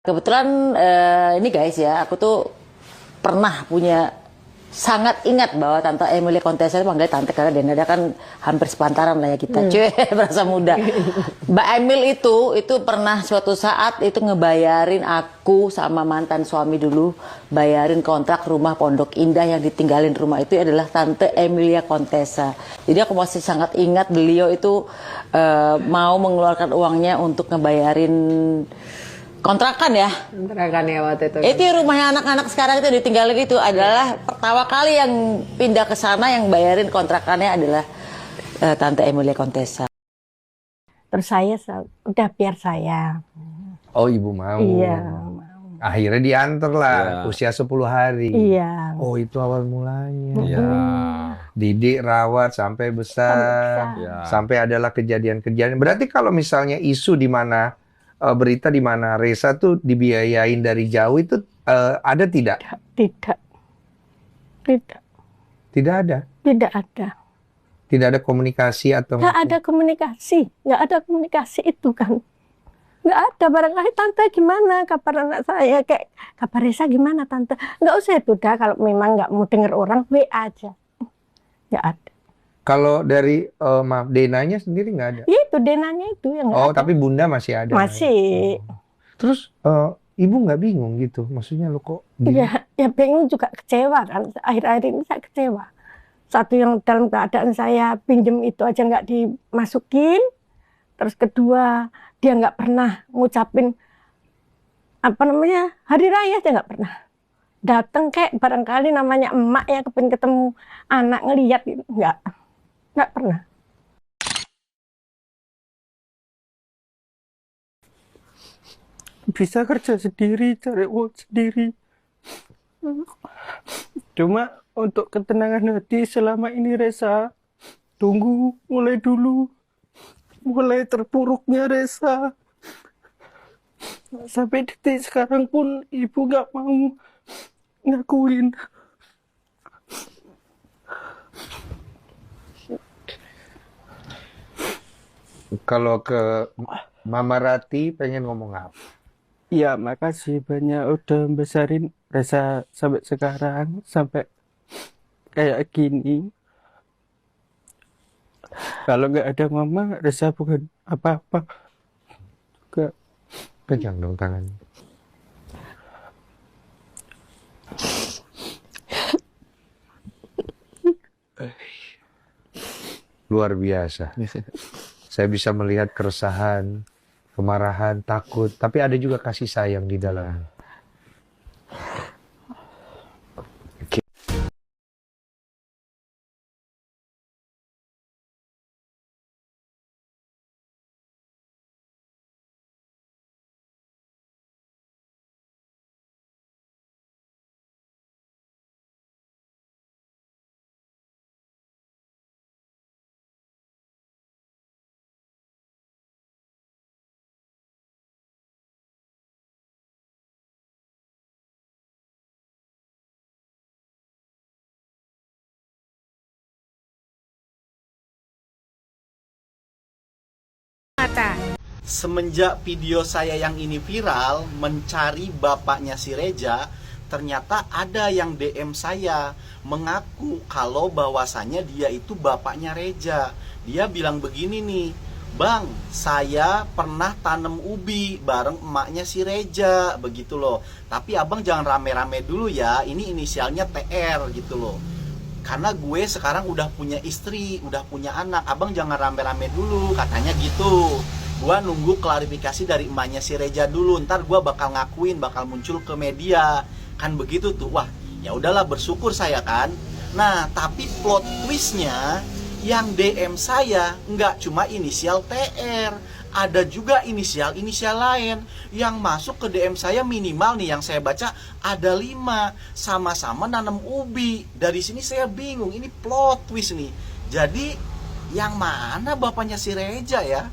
Kebetulan ini guys ya, aku tuh pernah punya sangat ingat bahwa Tante Emilia Contessa itu panggilnya Tante karena Denada kan hampir sepantaran lah ya kita, cuy, berasa muda. Mbak Emil itu pernah suatu saat itu ngebayarin aku sama mantan suami dulu, bayarin kontrak rumah Pondok Indah yang ditinggalin rumah itu adalah Tante Emilia Contessa. Jadi aku masih sangat ingat beliau itu mau mengeluarkan uangnya untuk ngebayarin kontrakan ya. Kontrakan ya waktu itu. Itu rumahnya anak-anak sekarang itu ditinggalin itu adalah pertama kali yang pindah ke sana yang bayarin kontrakannya adalah Tante Emilia Contessa. Terus saya udah biar saya. Oh, ibu mau. Iya. Akhirnya diantar lah, usia 10 hari. Iya. Oh, itu awal mulanya. Iya. Didik, rawat sampai besar. Ya. Sampai adalah kejadian-kejadian. Berarti kalau misalnya isu di mana berita di mana Reza tuh dibiayain dari jauh itu ada tidak? Tidak. Tidak. Tidak ada. Tidak ada. Tidak ada komunikasi atau Nggak ada komunikasi. Nggak ada komunikasi itu kan. Nggak ada. Barangkali tante gimana kabar anak saya. Kayak kabar Reza gimana tante. Nggak usah itu dah. Kalau memang nggak mau denger orang, WA aja. Nggak ada. Kalau dari maaf, Denanya sendiri nggak ada? Ya itu Denanya itu yang nggak Oh, ada. tapi Bunda masih ada. Masih. Terus ibu nggak bingung gitu? Maksudnya lo kok Iya, ya bingung juga kecewa kan. Akhir-akhir ini saya kecewa. Satu yang dalam keadaan saya pinjem itu aja nggak dimasukin. Terus kedua, dia nggak pernah ngucapin apa namanya hari raya aja nggak pernah. Datang kayak barangkali namanya emak ya kepin ketemu anak ngelihat nggak pernah. Bisa kerja sendiri, cari uang sendiri. Cuma untuk ketenangan hati selama ini Reza, tunggu mulai dulu. Mulai terpuruknya Reza. Sampai detik sekarang pun ibu nggak mau ngakuin. kalau ke Mama Rati pengen ngomong apa? Ya makasih banyak udah besarin Reza sampai sekarang, sampai kayak gini. Kalau nggak ada mama, Reza bukan apa-apa. Pegang dong tangannya. Luar biasa. Saya bisa melihat keresahan, kemarahan, takut, tapi ada juga kasih sayang di dalamnya. Semenjak video saya yang ini viral, mencari bapaknya si Reza, ternyata ada yang DM saya mengaku kalau bahwasannya dia itu bapaknya Reza. Dia bilang begini nih, "Bang, saya pernah tanam ubi bareng emaknya si Reza," begitu loh. "Tapi abang jangan rame-rame dulu ya, ini inisialnya TR," gitu loh. "Karena gue sekarang udah punya istri, udah punya anak, abang jangan rame-rame dulu," katanya gitu. Gua nunggu klarifikasi dari emaknya si Reza dulu, ntar gua bakal ngakuin, bakal muncul ke media, kan begitu tuh. Wah, ya udahlah, bersyukur saya kan. Nah, tapi plot twistnya yang DM saya nggak cuma inisial TR, ada juga inisial-inisial lain yang masuk ke DM saya. Minimal nih yang saya baca ada 5, sama-sama nanam ubi. Dari sini saya bingung, ini plot twist nih. Jadi yang mana bapaknya si Reza ya?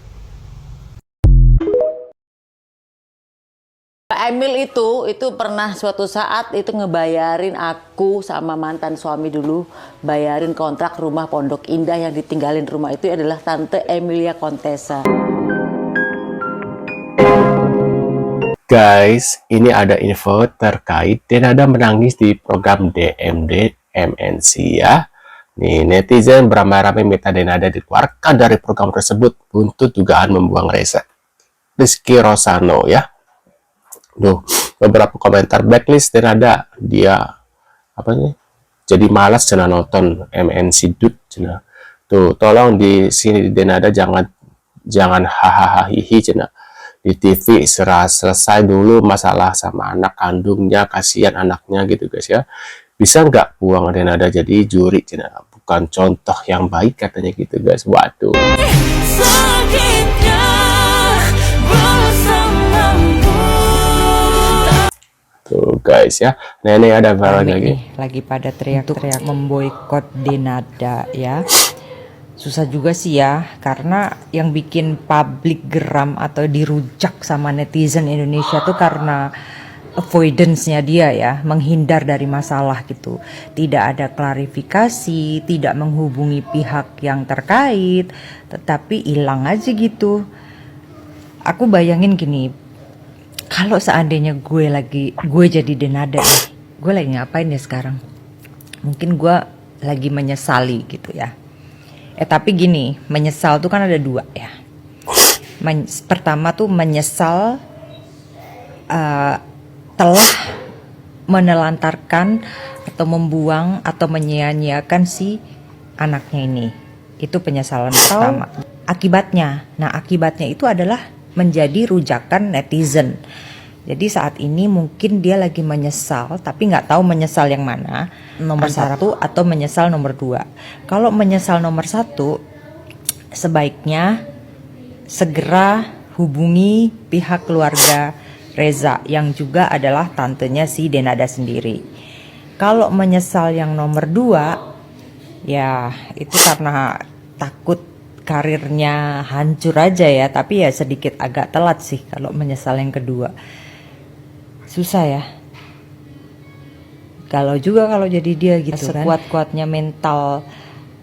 Mbak Emil itu pernah suatu saat itu ngebayarin aku sama mantan suami dulu, bayarin kontrak rumah Pondok Indah yang ditinggalin rumah itu adalah Tante Emilia Contessa. Guys, ini ada info terkait Denada menangis di program DMD MNC ya. Nih, netizen beramai-ramai minta Denada dikeluarkan dari program tersebut untuk dugaan membuang Reza. Rizky Rosano ya. Duh, beberapa komentar blacklist Denada, dia apa nih? Jadi malas cina nonton MNC Dut cina. Tuh, tolong di sini Denada jangan hahaha hihi cina. Di TV selesai dulu masalah sama anak kandungnya, kasihan anaknya gitu guys ya. Bisa nggak buang Denada jadi juri cina, bukan contoh yang baik katanya gitu guys. Waduh. Tuh guys ya. Nenek ada viral lagi. Lagi pada teriak-teriak memboikot Denada ya. Susah juga sih ya, karena yang bikin publik geram atau dirujak sama netizen Indonesia tuh karena avoidance-nya dia ya, menghindar dari masalah gitu. Tidak ada klarifikasi, tidak menghubungi pihak yang terkait, tetapi hilang aja gitu. Aku bayangin gini, kalau seandainya gue jadi Denada nih, gue lagi ngapain ya sekarang? Mungkin gue lagi menyesali gitu ya. Tapi gini, menyesal tuh kan ada dua ya. Pertama tuh menyesal telah menelantarkan atau membuang atau menyia-nyiakan si anaknya ini. Itu penyesalan pertama. Akibatnya, akibatnya itu adalah menjadi rujakan netizen. Jadi saat ini mungkin dia lagi menyesal, tapi nggak tahu menyesal yang mana, nomor satu atau menyesal nomor dua. Kalau menyesal nomor satu, sebaiknya segera hubungi pihak keluarga Reza yang juga adalah tantenya si Denada sendiri. Kalau menyesal yang nomor dua, ya itu karena takut karirnya hancur aja ya, tapi ya sedikit agak telat sih kalau menyesal yang kedua. Susah ya. Kalau jadi dia gitu kan. Sekuat-kuatnya mental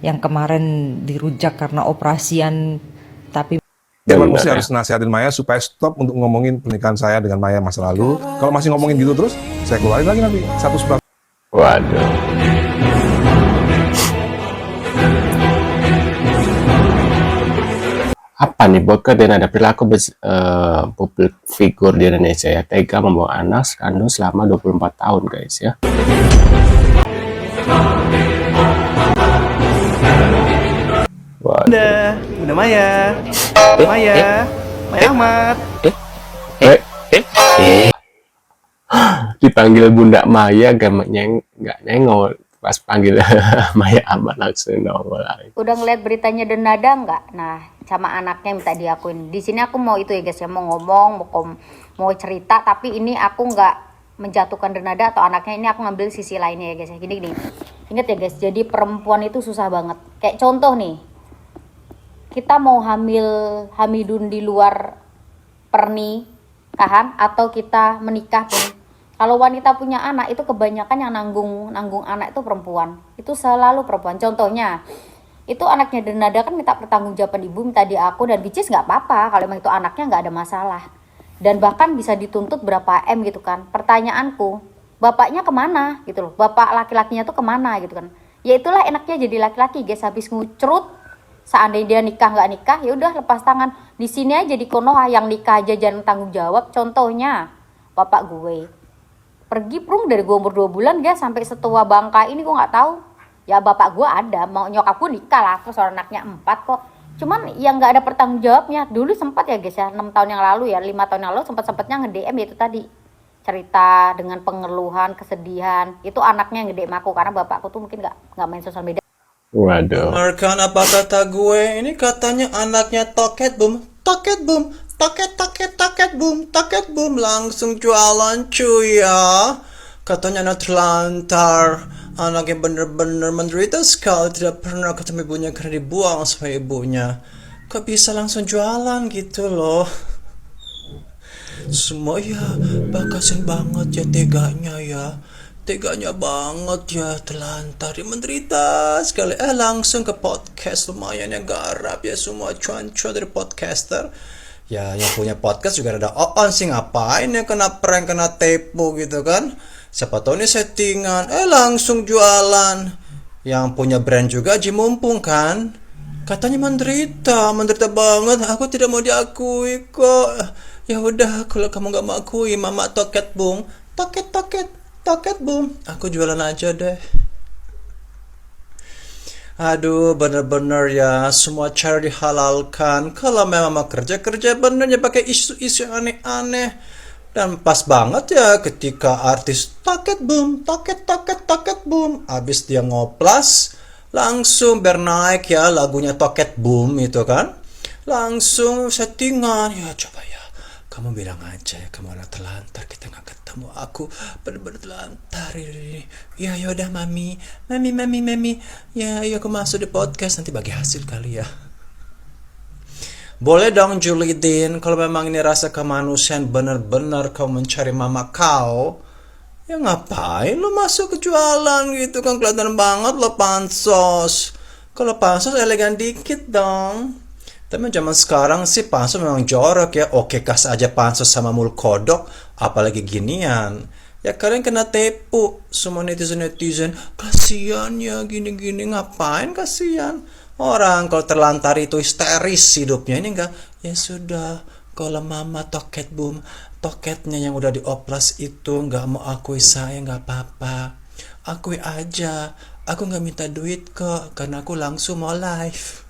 yang kemarin dirujak karena operasian, tapi Mas mesti harus nasihatin Maya supaya stop untuk ngomongin pernikahan saya dengan Maya masa lalu. Kalau masih ngomongin gitu terus, saya keluarin lagi nanti 1/11. Waduh. Apa nih buat Denada perilaku publik figur di Indonesia ya, tega membawa anak kandung selama 24 tahun guys ya. Bunda Maya, Maya Ahmad. Dipanggil Bunda Maya nggak nengok, pas panggil Maya Ahmad langsung nongol. Udah ngeliat beritanya Denada nggak? Nah, sama anaknya minta diakuin. Di sini aku mau itu ya guys ya, mau ngomong, mau cerita, tapi ini aku nggak menjatuhkan Denada atau anaknya, ini aku ngambil sisi lainnya ya guys ya. Gini. Ingat ya guys, jadi perempuan itu susah banget. Kayak contoh nih, kita mau hamidun di luar pernikahan atau kita menikah pun, kalau wanita punya anak itu kebanyakan yang nanggung anak itu perempuan. Itu selalu perempuan. Contohnya, itu anaknya Denada kan minta pertanggungjawaban ibu, minta diaku, dan which is nggak apa-apa kalau emang itu anaknya, nggak ada masalah. Dan bahkan bisa dituntut berapa M gitu kan. Pertanyaanku, bapaknya kemana gitu loh? Bapak laki-lakinya tuh kemana gitu kan? Ya itulah enaknya jadi laki-laki guys, habis ngucrut, seandainya dia nikah nggak nikah, ya udah lepas tangan. Di sini aja di Konoha yang nikah aja jangan tanggung jawab. Contohnya, bapak gue pergi prung dari gue umur 2 bulan guys sampai setua bangka ini gue nggak tahu. Ya bapak gue ada, mau nyokap gue nikah lah, terus anaknya 4 kok. Cuman yang nggak ada pertanggung jawabnya. Dulu sempat ya guys ya, 6 tahun yang lalu ya, 5 tahun yang lalu sempat-sempatnya nge-DM ya itu tadi. Cerita dengan pengeluhan, kesedihan. Itu anaknya yang nge-DM aku, karena bapakku tuh mungkin nggak main sosial media. Waduh. Dengarkan apa kata gue. Ini katanya anaknya toket boom, toket boom, toket boom, langsung jualan cuy ya. Katanya anak terlantar, anaknya bener-bener menderita sekali, tidak pernah ketemu ibunya karena dibuang sama ibunya. Kok bisa langsung jualan gitu loh? Semua ya, bakasin banget ya teganya banget ya, telantar, menderita sekali. Langsung ke podcast, lumayan ya, garap ya semua cuan-cuan dari podcaster. Ya, yang punya podcast juga ada Oon sih, ngapain ya kena prank, kena tipu gitu kan. Siapa tahu ini settingan, langsung jualan. Yang punya brand juga Haji Mumpung kan. Katanya menderita banget. Aku tidak mau diakui kok. Ya udah, kalau kamu gak mau akui, Mama Toket Boom. Toket Boom. Aku jualan aja deh. Aduh, bener-bener ya, semua cara dihalalkan. Kalau memang mau kerja bener ya, pakai isu-isu aneh-aneh. Dan pas banget ya ketika artis Toket Boom abis dia ngoplas, langsung bernaik ya lagunya Toket Boom itu kan. Langsung settingan, ya coba ya, kamu bilang aja ya, kamu anak terlantar, kita gak ketemu, aku bener-bener terlantar ini. Ya yaudah mami, ya aku masuk di podcast, nanti bagi hasil kali ya. Boleh dong julidin, kalau memang ini rasa kemanusiaan bener-bener kau mencari mama kau, ya ngapain lo masuk ke jualan gitu kan, kelihatan banget lo pansos. Kalau pansos elegan dikit dong. Tapi zaman sekarang sih pansos memang jorok ya. Oke, kas aja pansos sama mul kodok, apalagi ginian. Ya kalian kena tipu semua netizen. Kasian ya gini-gini, ngapain kasian? Orang kalau terlantar itu histeris hidupnya, ini enggak. Ya sudah, kalau Mama Toket Boom, toketnya yang udah dioplas itu nggak mau akui saya, nggak apa-apa. Akui aja, aku nggak minta duit kok, karena aku langsung mau live.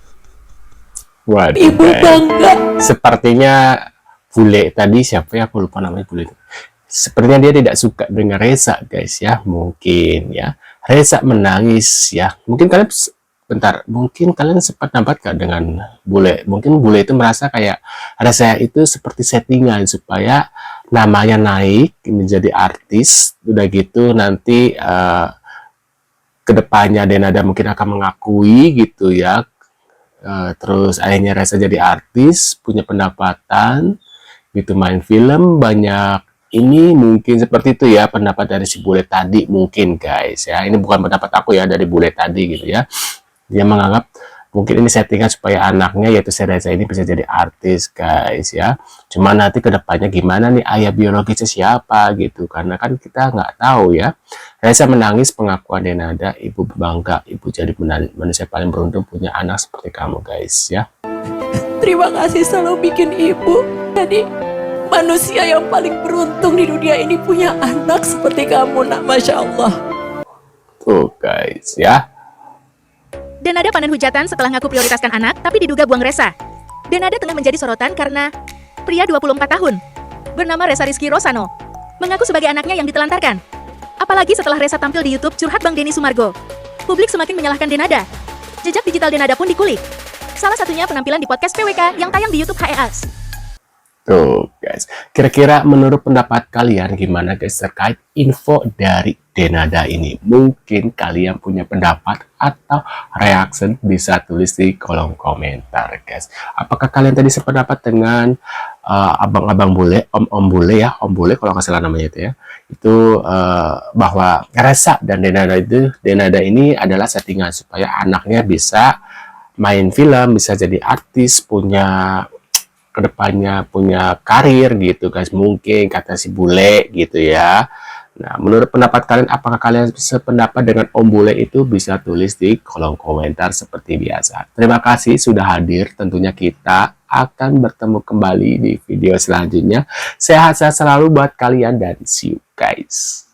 Waduh, Ibu bangga. sepertinya bule tadi, siapa ya, aku lupa namanya bule. Sepertinya dia tidak suka dengan Reza guys ya, mungkin ya. Reza menangis ya, mungkin kalian mungkin kalian sempat nampak gak dengan bule? Mungkin bule itu merasa kayak Reza itu seperti settingan supaya namanya naik menjadi artis, udah gitu nanti kedepannya Denada mungkin akan mengakui gitu ya. Terus akhirnya Reza jadi artis, punya pendapatan, gitu, main film banyak. Ini mungkin seperti itu ya pendapat dari si bule tadi mungkin guys ya. Ini bukan pendapat aku ya, dari bule tadi gitu ya. Dia menganggap mungkin ini settingan supaya anaknya yaitu si Reza ini bisa jadi artis guys ya. Cuma nanti kedepannya gimana nih ayah biologisnya siapa gitu, karena kan kita nggak tahu ya. Reza menangis pengakuan Denada, ibu bangga, ibu jadi manusia paling beruntung punya anak seperti kamu guys ya. Terima kasih selalu bikin ibu jadi manusia yang paling beruntung di dunia ini punya anak seperti kamu nak, Masya Allah. Tuh guys ya. Denada panen hujatan setelah ngaku prioritaskan anak, tapi diduga buang Reza. Denada tengah menjadi sorotan karena pria 24 tahun, bernama Reza Rizky Rosano, mengaku sebagai anaknya yang ditelantarkan. Apalagi setelah Reza tampil di YouTube curhat Bang Denny Sumargo. Publik semakin menyalahkan Denada. Jejak digital Denada pun dikulik. Salah satunya penampilan di podcast PWK yang tayang di YouTube HEAS. Tuh guys, kira-kira menurut pendapat kalian gimana guys terkait info dari Denada ini? Mungkin kalian punya pendapat atau reaction, bisa tulis di kolom komentar guys. Apakah kalian tadi sependapat dengan abang-abang bule, om bule ya, om bule kalau nggak salah namanya itu ya, itu bahwa Reza dan Denada ini adalah settingan supaya anaknya bisa main film, bisa jadi artis, punya kedepannya punya karir gitu guys, mungkin kata si bule gitu ya. Nah, menurut pendapat kalian, apakah kalian sependapat dengan Om Bule itu? Bisa tulis di kolom komentar seperti biasa. Terima kasih sudah hadir, tentunya kita akan bertemu kembali di video selanjutnya. Sehat-sehat selalu buat kalian dan see you guys.